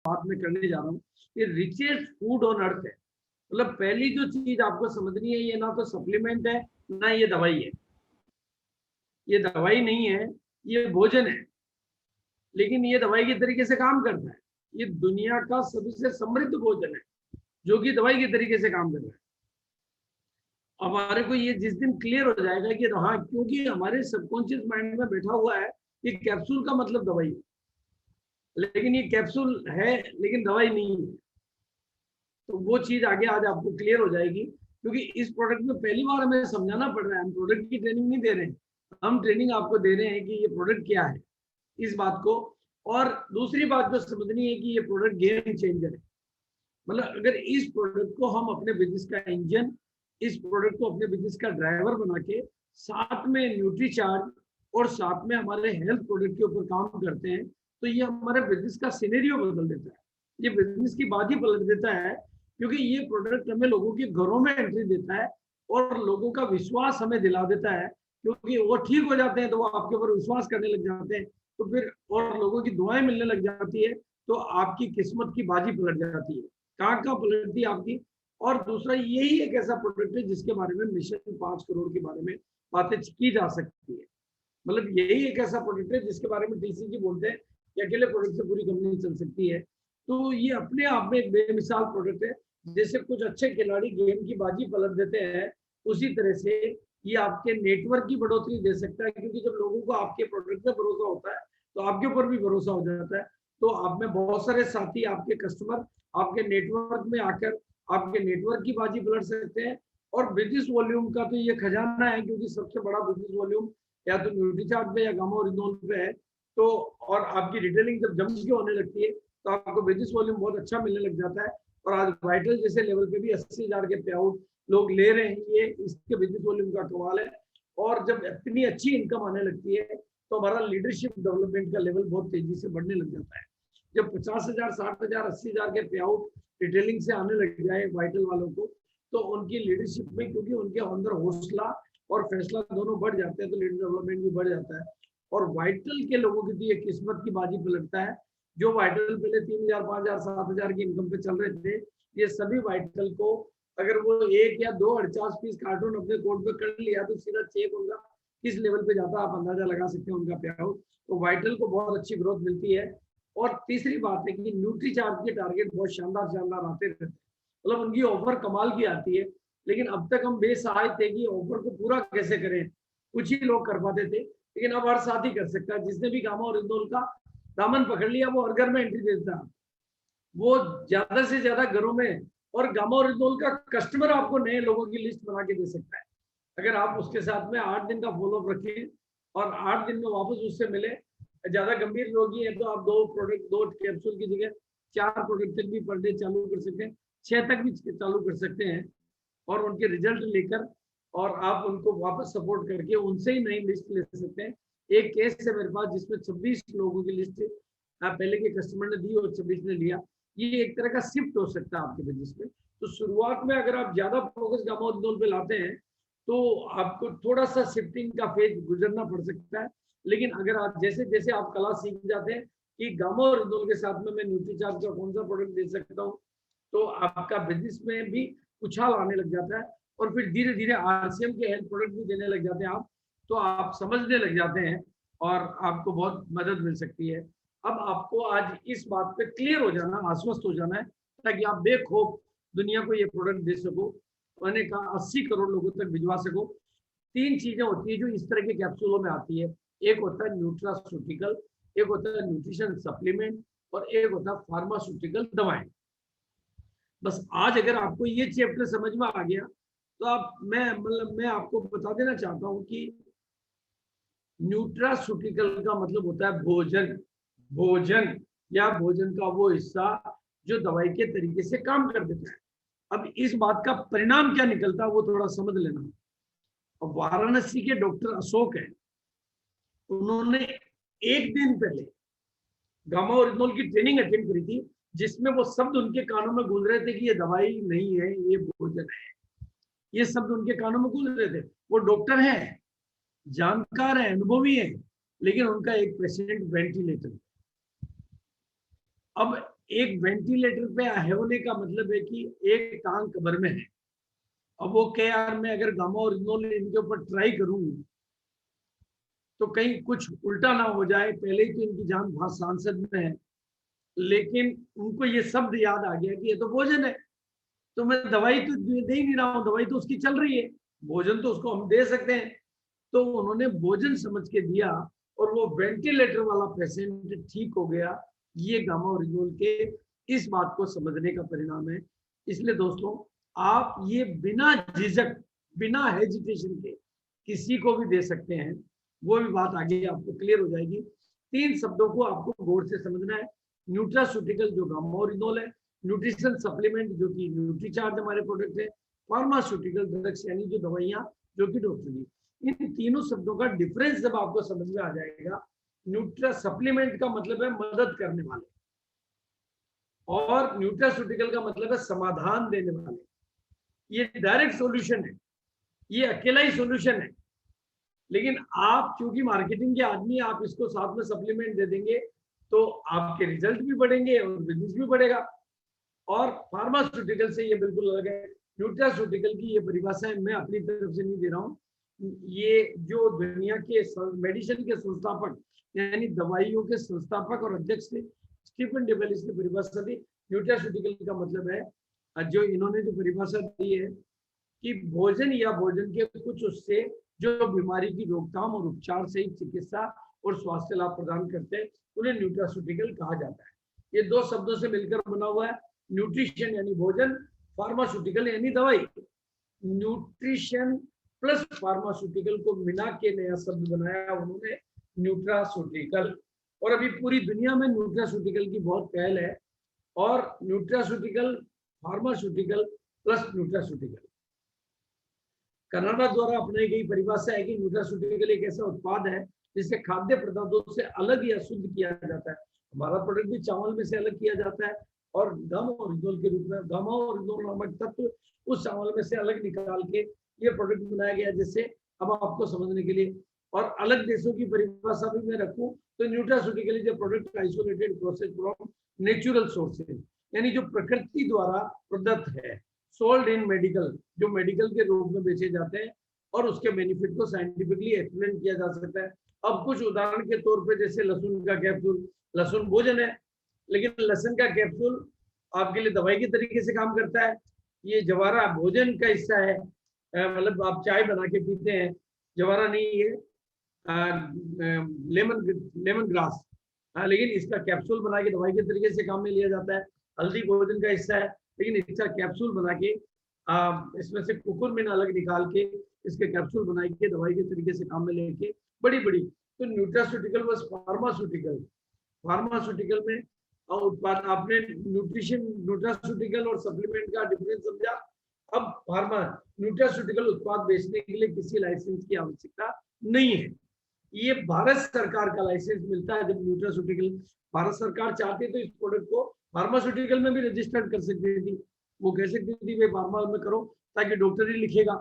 बात मैं करने जा रहा हूँ कि रिचेस्ट फूड ऑन अर्थ है। मतलब पहली जो चीज आपको समझनी है, ये ना तो सप्लीमेंट है ना ये दवाई है। ये दवाई नहीं है, ये भोजन है, लेकिन ये दवाई के तरीके से काम करता है। ये दुनिया का सबसे समृद्ध भोजन है जो कि दवाई के तरीके से काम कर रहा है। हमारे को ये जिस दिन क्लियर हो जाएगा कि हाँ, क्योंकि हमारे सबकॉन्शियस माइंड में बैठा हुआ है कि कैप्सूल का मतलब दवाई है, लेकिन ये कैप्सूल है लेकिन दवाई नहीं है। तो वो चीज आगे आज आपको क्लियर हो जाएगी, क्योंकि इस प्रोडक्ट में पहली बार हमें समझाना पड़ रहा है। हम प्रोडक्ट की ट्रेनिंग नहीं दे रहे हैं, हम ट्रेनिंग आपको दे रहे हैं कि ये प्रोडक्ट क्या है, इस बात को। और दूसरी बात जो समझनी है कि ये प्रोडक्ट गेम चेंजर है। मतलब अगर इस प्रोडक्ट को हम अपने बिजनेस का इंजन, इस प्रोडक्ट को अपने बिजनेस का ड्राइवर बना के साथ में न्यूट्रीचार्ज और साथ में हमारे हेल्थ प्रोडक्ट के ऊपर काम करते हैं, तो ये हमारे बिजनेस का सिनेरियो बदल देता है। ये बिजनेस की बात ही पलट देता है, क्योंकि ये प्रोडक्ट हमें लोगों के घरों में एंट्री देता है और लोगों का विश्वास हमें दिला देता है। क्योंकि वो ठीक हो जाते हैं तो वो आपके ऊपर विश्वास करने लग जाते हैं, तो फिर और लोगों की दुआएं मिलने लग जाती है, तो आपकी किस्मत की बाजी पलट जाती है, कहाँ पलटती है आपकी। और दूसरा, यही एक ऐसा प्रोडक्ट है जिसके बारे में मिशन 5 करोड़ के बारे में बातें की जा सकती है। मतलब यही एक ऐसा प्रोडक्ट है जिसके बारे में टीसीजी बोलते हैं कि अकेले प्रोडक्ट से पूरी कंपनी चल सकती है। तो ये अपने आप में एक बेमिसाल प्रोडक्ट है। जैसे कुछ अच्छे खिलाड़ी गेम की बाजी पलट देते हैं, उसी तरह से ये आपके नेटवर्क की बढ़ोतरी दे सकता है, क्योंकि जब लोगों को आपके प्रोडक्ट पे भरोसा होता है तो आपके ऊपर भी भरोसा हो जाता है। तो आप में बहुत सारे साथी, आपके कस्टमर आपके नेटवर्क में आकर आपके नेटवर्क की बाजी पलट सकते हैं। और बिजनेस वॉल्यूम का तो ये खजाना है, क्योंकि सबसे बड़ा बिजनेस वॉल्यूम या तो न्यूट्रीचार्ट पे या गामा ओरिजिनल पे है। तो और आपकी रिटेलिंग जब जम के होने लगती है तो आपको बिजनेस वॉल्यूम बहुत अच्छा मिलने लग जाता है। और आज वाइटल जैसे लेवल पे भी 80,000 के पे आउट लोग ले रहे हैं, ये इसके बिजनेस वॉल्यूम का कमाल है। और जब इतनी अच्छी इनकम आने लगती है तो हमारा लीडरशिप डेवलपमेंट का लेवल बहुत तेजी से बढ़ने लग जाता है। जब 50,000, 60,000, 80,000 के पे आउट रिटेलिंग से आने लग जाए वाइटल वालों को, तो उनकी लीडरशिप में, क्योंकि उनके अंदर हौसला और फैसला दोनों बढ़ जाते हैं, तो लीडर डेवलपमेंट भी बढ़ जाता है। और वाइटल के लोगों की तो ये किस्मत की बाजी पलटता है। जो वाइटल पहले 3,000, 5,000, 7,000 की इनकम पे चल रहे थे, ये सभी वाइटल को अगर वो 1 या 2 48 पीस कार्टून अपने कोड पे कर लिया तो सीधा चेक उनका किस लेवल पे जाता है, आप अंदाजा लगा सकते हैं उनका पे आउट। तो वाइटल को बहुत अच्छी ग्रोथ मिलती है। और तीसरी बात है कि न्यूट्रीचार्ज के टारगेट बहुत शानदार शानदार आते रहते हैं। मतलब उनकी ऑफर कमाल की आती है, लेकिन अब तक हम बेसहाय थे कि ऑफर को पूरा कैसे करें। कुछ ही लोग कर पाते थे, लेकिन अब हर साथी कर सकता है। जिसने भी गामा और इंदौल का दामन पकड़ लिया वो हर घर में एंट्री देता है, वो ज्यादा से ज्यादा घरों में। और गामा और इंदौल का कस्टमर आपको नए लोगों की लिस्ट बना के दे सकता है, अगर आप उसके साथ में 8 दिन का फॉलोअप रखें और 8 दिन में वापस उससे मिले। ज्यादा गंभीर रोगी है तो आप 2 प्रोडक्ट, 2 कैप्सूल की जगह 4 प्रोडक्ट तक भी पर डे चालू कर सकते हैं, 6 तक भी चालू कर सकते हैं। और उनके रिजल्ट लेकर और आप उनको वापस सपोर्ट करके उनसे ही नई लिस्ट ले सकते हैं। एक केस है मेरे पास जिसमें 26 लोगों की लिस्ट पहले के कस्टमर ने दी और 26 ने लिया। ये एक तरह का शिफ्ट हो सकता है आपके बिजनेस में। तो शुरुआत में अगर आप ज्यादा फोकस गामा और इंदौल पे लाते हैं तो आपको थोड़ा सा शिफ्टिंग का फेज गुजरना पड़ सकता है। लेकिन अगर आप जैसे जैसे आप कला सीख जाते हैं कि गामा और इंदौल के साथ में मैं न्यूट्रीचार्ज का कौन सा प्रोडक्ट दे सकता हूँ, तो आपका बिजनेस में भी उछाल आने लग जाता है। और फिर धीरे धीरे आरसीएम के हेल्थ प्रोडक्ट भी देने लग जाते हैं आप, तो आप समझने लग जाते हैं और आपको बहुत मदद मिल सकती है। अब आपको आज इस बात पे क्लियर हो जाना, आश्वस्त हो जाना है, ताकि आप बेखौफ दुनिया को ये प्रोडक्ट दे सको। मैंने कहा 80 करोड़ लोगों तक भिजवा सको। 3 चीजें होती है जो इस तरह के कैप्सूलों में आती है। एक होता है न्यूट्रास्यूटिकल, एक होता है न्यूट्रिशन सप्लीमेंट, और एक होता है फार्मास्यूटिकल दवाएं। बस आज अगर आपको ये चैप्टर समझ में आ गया तो आप मैं आपको बता देना चाहता हूं कि न्यूट्रास्यूटिकल का मतलब होता है भोजन। भोजन या भोजन का वो हिस्सा जो दवाई के तरीके से काम कर देता है। अब इस बात का परिणाम क्या निकलता है वो थोड़ा समझ लेना। अब वाराणसी के डॉक्टर अशोक है, उन्होंने एक दिन पहले गामा ओरिजिनल की ट्रेनिंग अटेंड करी थी, जिसमें वो शब्द उनके कानों में गूंज रहे थे कि ये दवाई नहीं है, ये भोजन है। ये शब्द उनके कानों में गूंज रहे थे। वो डॉक्टर है, जानकार है, अनुभवी है, लेकिन उनका एक पेशेंट वेंटिलेटर। अब एक वेंटिलेटर पे होने का मतलब है कि एक टांग कब्र में है। अब वो क्या यार, मैं अगर गामा ओरिजिनल इनके ऊपर ट्राई करूं तो कहीं कुछ उल्टा ना हो जाए। पहले ही तो इनकी जान बहुत सांसद में है, लेकिन उनको ये शब्द याद आ गया कि ये तो भोजन है, तो मैं दवाई तो दे ही नहीं रहा हूँ, दवाई तो उसकी चल रही है, भोजन तो उसको हम दे सकते हैं। तो उन्होंने भोजन समझ के दिया और वो वेंटिलेटर वाला पेशेंट ठीक हो गया। ये गामा ओरिजिनल के इस बात को समझने का परिणाम है। इसलिए दोस्तों, आप ये बिना झिझक, बिना हेजिटेशन के किसी को भी दे सकते हैं। वो भी बात आगे आपको क्लियर हो जाएगी। 3 शब्दों को आपको गौर से समझना है। न्यूट्रास्यूटिकल जो गामा ओरिजिनल है, न्यूट्रिशन सप्लीमेंट जो कि न्यूट्रीचार्ज हमारे प्रोडक्ट है, फार्मास्यूटिकल ड्रग्स यानी जो दवाइयाँ जो कि डॉक्टर की। इन तीनों शब्दों का डिफरेंस जब आपको समझ में आ जाएगा, न्यूट्रा सप्लीमेंट का मतलब है मदद करने वाले, और न्यूट्रास्यूटिकल का मतलब है समाधान देने वाले। ये डायरेक्ट सॉल्यूशन है, ये अकेला ही सॉल्यूशन है। लेकिन आप चूंकि मार्केटिंग के आदमी, आप इसको साथ में सप्लीमेंट दे देंगे तो आपके रिजल्ट भी बढ़ेंगे और बिजनेस भी बढ़ेगा। और फार्मास्यूटिकल से ये बिल्कुल अलग है। न्यूट्रास्यूटिकल की ये परिभाषा मैं अपनी तरफ से नहीं दे रहा हूँ, ये जो दुनिया के मेडिसिन के संस्थापक यानी दवाइयों के संस्थापक और अध्यक्ष थे स्टीफन डेवेलिस की परिभाषा थी। न्यूट्रास्यूटिकल का मतलब है, जो इन्होंने जो परिभाषा दी है कि भोजन या भोजन के कुछ उससे जो बीमारी की रोकथाम और उपचार सहित चिकित्सा और स्वास्थ्य लाभ प्रदान करते हैं, उन्हें न्यूट्रास्यूटिकल कहा जाता है। ये 2 शब्दों से मिलकर बना हुआ है। न्यूट्रिशन यानी भोजन, फार्मास्यूटिकल यानी दवाई। न्यूट्रिशन प्लस फार्मास्यूटिकल को मिला के नया शब्द बनाया उन्होंने, न्यूट्रास्यूटिकल। और अभी पूरी दुनिया में न्यूट्रास्यूटिकल की बहुत पहल है। और nutraceutical, pharmaceutical plus nutraceutical, Canada द्वारा अपनाई गई परिभाषा है कि न्यूट्रास्यूटिकल एक ऐसा उत्पाद है जिसे खाद्य पदार्थों से अलग या शुद्ध किया जाता है। हमारा प्रोडक्ट भी चावल में से अलग किया जाता है और गामा ओरिजिनल के रूप में, गामा ओरिजिनल नामक तत्व उस चावल में से अलग निकाल के ये प्रोडक्ट बनाया गया। जिससे अब आपको समझने के लिए और अलग देशों की परिभाषा भी मैं रखूं तो nutraceutical is a product isolated process from natural sources, यानी जो प्रकृति द्वारा प्रदत्त है, सोल्ड इन मेडिकल, जो मेडिकल के रूप में बेचे जाते हैं और उसके बेनिफिट को साइंटिफिकली एक्सप्लेन किया जा सकता है। अब कुछ उदाहरण के तौर पे, जैसे लहसुन का कैप्सूल, लहसुन भोजन है लेकिन लहसुन का कैप्सूल आपके लिए दवाई के तरीके से काम करता है। ये जवारा भोजन का हिस्सा है, मतलब आप चाय बना के पीते हैं, जवारा नहीं है, लेमन लेमन ग्रास, लेकिन इसका कैप्सूल बना के दवाई के तरीके से काम में लिया जाता है। हल्दी भोजन का हिस्सा है लेकिन इसका कैप्सूल बना के इसमें से कुकुरमिन अलग निकाल के इसके कैप्सूल बना के दवाई के तरीके से काम में लेके बड़ी बड़ी। तो न्यूट्रास्यूटिकल बस फार्मास्यूटिकल, फार्मास्यूटिकल में उत्पाद, आपने न्यूट्रिशन, न्यूट्रास्यूटिकल और सप्लीमेंट का डिफरेंस समझा। अब फार्मा न्यूट्रास्यूटिकल उत्पाद बेचने के लिए किसी लाइसेंस की आवश्यकता नहीं है। ये भारत सरकार का लाइसेंस मिलता है। जब न्यूट्रास्यूटिकल भारत सरकार चाहती तो इस प्रोडक्ट को फार्मास्यूटिकल में भी रजिस्टर्ड कर सकती थी। वो कह सकती थी भाई फार्मा में करो ताकि डॉक्टर ही लिखेगा,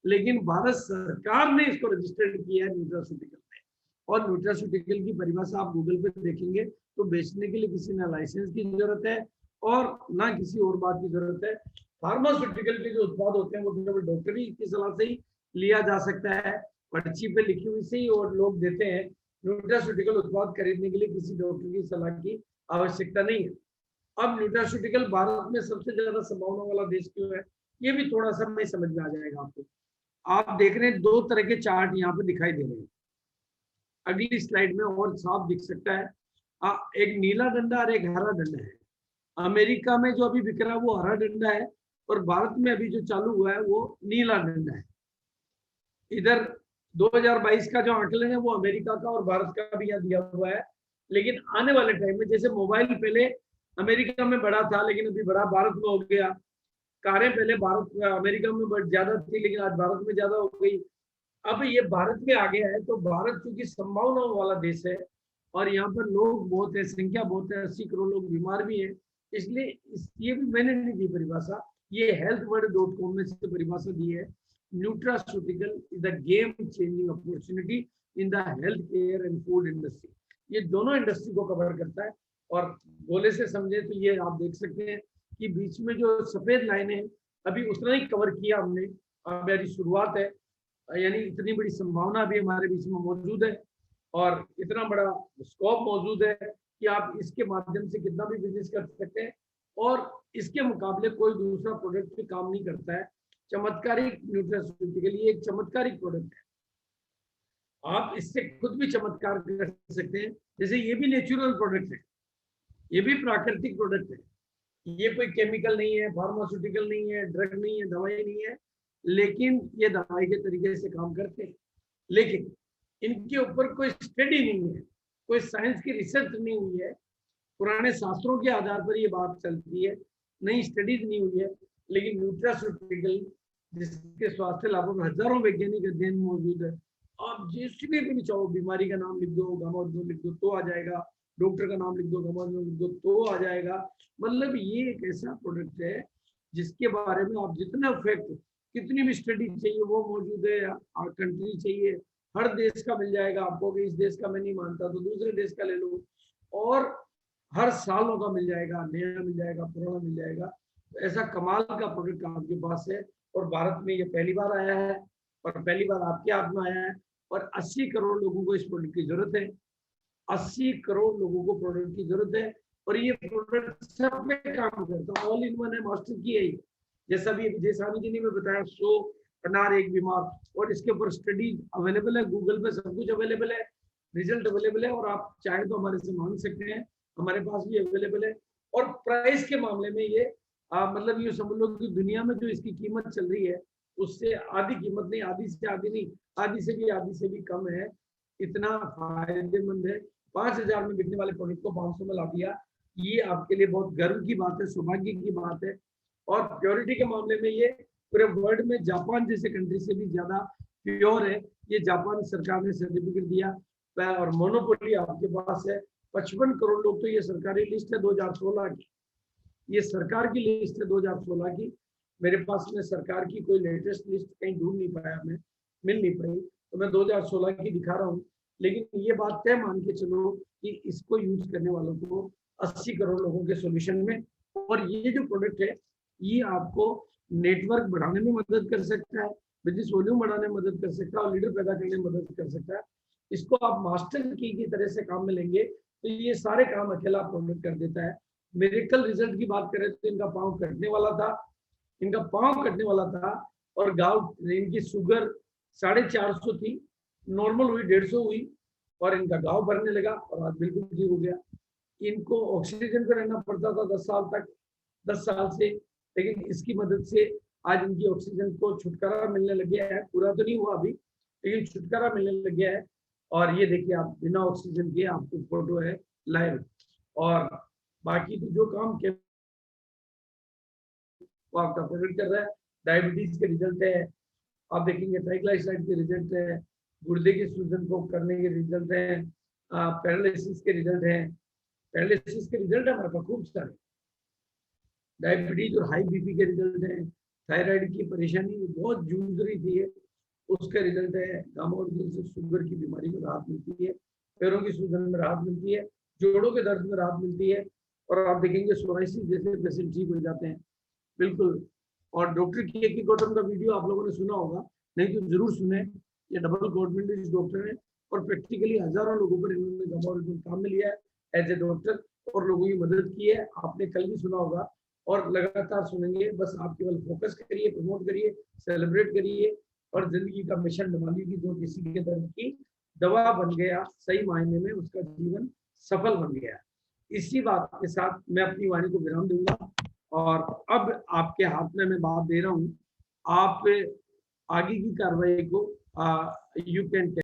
लेकिन भारत सरकार ने इसको रजिस्टर्ड किया है न्यूट्रास्यूटिकल में। और न्यूट्रास्यूटिकल की परिभाषा आप गूगल पे देखेंगे तो बेचने के लिए किसी ना लाइसेंस की जरूरत है और ना किसी और बात की जरूरत है। फार्मास्यूटिकल के जो उत्पाद होते हैं वो केवल डॉक्टरी की सलाह से ही लिया जा सकता है, पर्ची पे लिखी हुई से ही और लोग देते हैं। न्यूट्रास्यूटिकल उत्पाद खरीदने के लिए किसी डॉक्टर की सलाह की आवश्यकता नहीं है। अब न्यूट्रास्यूटिकल भारत में सबसे ज्यादा संभावना वाला देश क्यों है, ये भी थोड़ा सा मैं समझ में आ जाएगा आपको। आप देख रहे हैं 2 तरह के चार्ट यहाँ पे दिखाई दे रहे हैं, अगली स्लाइड में और साफ दिख सकता है। एक नीला डंडा और एक हरा डंडा है। अमेरिका में जो अभी बिक रहा है वो हरा डंडा है और भारत में अभी जो चालू हुआ है वो नीला डंडा है। इधर 2022 का जो आंकलन है वो अमेरिका का और भारत का भी यहाँ दिया हुआ है। लेकिन आने वाले टाइम में, जैसे मोबाइल पहले अमेरिका में बड़ा था लेकिन अभी बड़ा भारत में हो गया, कारें पहले भारत अमेरिका में ज्यादा थी लेकिन आज भारत में ज्यादा हो गई, अब ये भारत में आ गया है। तो भारत चूंकि संभावनाओं वाला देश है और यहाँ पर लोग बहुत है, संख्या बहुत है, 80 करोड़ लोग बीमार भी है, इसलिए ये भी मैंने नहीं दी परिभाषा, ये healthworld.com में से परिभाषा दी है। Nutraceutical is the game changing opportunity in the health care and food industry. ये दोनों इंडस्ट्री को कवर करता है, और गोले से समझे तो ये आप देख सकते हैं कि बीच में जो सफेद लाइन है अभी उतना ही कवर किया हमने, मेरी शुरुआत है, यानी इतनी बड़ी संभावना अभी हमारे बीच में मौजूद है और इतना बड़ा स्कोप मौजूद है कि आप इसके माध्यम से कितना भी बिजनेस कर सकते हैं और इसके मुकाबले कोई दूसरा प्रोडक्ट भी काम नहीं करता है। चमत्कारिक न्यूट्रास्यूटिकल ये एक चमत्कारिक प्रोडक्ट है, आप इससे खुद भी चमत्कार कर सकते हैं। जैसे ये भी नेचुरल प्रोडक्ट है, ये भी प्राकृतिक प्रोडक्ट है, ये कोई केमिकल नहीं है, फार्मास्यूटिकल नहीं है, ड्रग नहीं है, दवाई नहीं है, लेकिन ये दवाई के तरीके से काम करते हैं। लेकिन इनके ऊपर कोई स्टडी नहीं है, कोई साइंस की रिसर्च नहीं हुई है, पुराने शास्त्रों के आधार पर ये बात चलती है, नई स्टडीज नहीं हुई है। लेकिन न्यूट्रास्यूटिकल जिसके स्वास्थ्य लाभों में हजारों वैज्ञानिक अध्ययन मौजूद है, आप जिसमें भी चाहो बीमारी का नाम लिख दो, गामा लिख दो तो आ जाएगा, डॉक्टर का नाम लिख दो, गामा लिख दो तो आ जाएगा। मतलब ये एक ऐसा प्रोडक्ट है जिसके बारे में आप जितना फैक्ट, कितनी भी स्टडी चाहिए वो मौजूद है, कंट्री चाहिए हर देश का मिल जाएगा आपको, कि इस देश का मैं नहीं मानता तो दूसरे देश का ले लो, और हर सालों का मिल जाएगा, नया मिल जाएगा, पुराना मिल जाएगा। तो ऐसा कमाल का प्रोडक्ट आपके पास है और भारत में ये पहली बार आया है और पहली बार आपके हाथ में आया है और 80 करोड़ लोगों को इस प्रोडक्ट की जरूरत है। 80 करोड़ लोगों को प्रोडक्ट की जरूरत है और ये प्रोडक्ट सब में काम करता है, ऑल इन वन है, मास्टर की है ये। जैसा भी विजय साहनी जी ने भी बताया, 100 अनार एक बीमार, और इसके ऊपर स्टडी अवेलेबल है, गूगल पे सब कुछ अवेलेबल है, रिजल्ट अवेलेबल है, और आप चाहे तो हमारे से मांग सकते हैं, हमारे पास भी अवेलेबल है। और प्राइस के मामले में ये मतलब ये समझ लो कि दुनिया में जो इसकी कीमत चल रही है उससे आधी कीमत नहीं, आधी से आधी नहीं, आधी से भी कम है। इतना फायदेमंद है। 5000 में बिकने वाले प्रोडक्ट को 500 में ला दिया, ये आपके लिए बहुत गर्व की बात है, सौभाग्य की बात है। और प्योरिटी के मामले में ये पूरे वर्ल्ड में जापान जैसे कंट्री से भी ज्यादा प्योर है। ये जापान सरकार ने सर्टिफिकेट दिया और मोनोपोली आपके पास है। 55 करोड़ लोग, तो ये सरकारी लिस्ट है 2016 की, ये सरकार की लिस्ट है 2016 की। मेरे पास में सरकार की कोई लेटेस्ट लिस्ट कहीं ढूंढ नहीं पाया, मैं मिल नहीं पाई, तो मैं 2016 की दिखा रहा हूँ। लेकिन ये बात तय मान के चलो कि इसको यूज करने वालों को 80 करोड़ लोगों के सोल्यूशन में, और ये जो प्रोडक्ट है ये आपको नेटवर्क बढ़ाने में मदद कर सकता है, बिजनेस वॉल्यूम बढ़ाने में मदद कर सकता है और लीडर पैदा करने में मदद कर सकता है। इसको आप मास्टर की तरह से काम में लेंगे तो ये सारे काम अकेला प्रोडक्ट कर देता है। मेरिकल रिजल्ट की बात करें तो इनका पाँव कटने वाला था, इनका पाँव कटने वाला था और गाँव, इनकी शुगर 450 थी, नॉर्मल हुई 150 हुई और इनका गाँव भरने लगा और आज बिल्कुल ठीक हो गया। इनको ऑक्सीजन पर रहना पड़ता था 10 साल तक, 10 साल से, लेकिन इसकी मदद से आज इनकी ऑक्सीजन को छुटकारा मिलने लग गया है। पूरा तो नहीं हुआ अभी, लेकिन छुटकारा मिलने लग गया है। और ये देखिए आप बिना ऑक्सीजन के, आपको फोटो है लाइव, और बाकी तो जो काम के वो आपका प्रोडक्ट कर रहा है। डायबिटीज के रिजल्ट है, आप देखेंगे ट्राइग्लिसराइड के रिजल्ट है, गुर्दे के सूजन को करने के रिजल्ट है, पैरालिसिस के रिजल्ट है। पैरालिसिस के रिजल्ट है हमारे पास खूब सारे, डायबिटीज और हाई बीपी के रिजल्ट है, थायराइड की परेशानी बहुत जूझ रही थी उसका रिजल्ट है, गामा से शुगर की बीमारी में राहत मिलती है, पैरों की सूजन में राहत मिलती है, जोड़ों के दर्द में राहत मिलती है, और आप देखेंगे सोराइसिस जैसे पेशेंट ठीक हो जाते हैं बिल्कुल। और डॉक्टर की एक गौतम का वीडियो आप लोगों ने सुना होगा, नहीं तो जरूर सुने, ये डबल गवर्नमेंट डॉक्टर है और प्रैक्टिकली हजारों लोगों पर इन्होंने गामा काम में लिया है एज ए डॉक्टर और लोगों की मदद की है। आपने कल भी सुना होगा और लगातार सुनेंगे। बस आप केवल फोकस करिए, प्रमोट करिए, सेलिब्रेट करिए और जिंदगी का मिशन बना लीजिए। जो किसी के दर्द की दवा बन गया, सही मायने में उसका जीवन सफल बन गया। इसी बात के साथ मैं अपनी वाणी को विराम दूंगा और अब आपके हाथ में मैं बात दे रहा हूं। आप आगे की कार्रवाई को यू कैन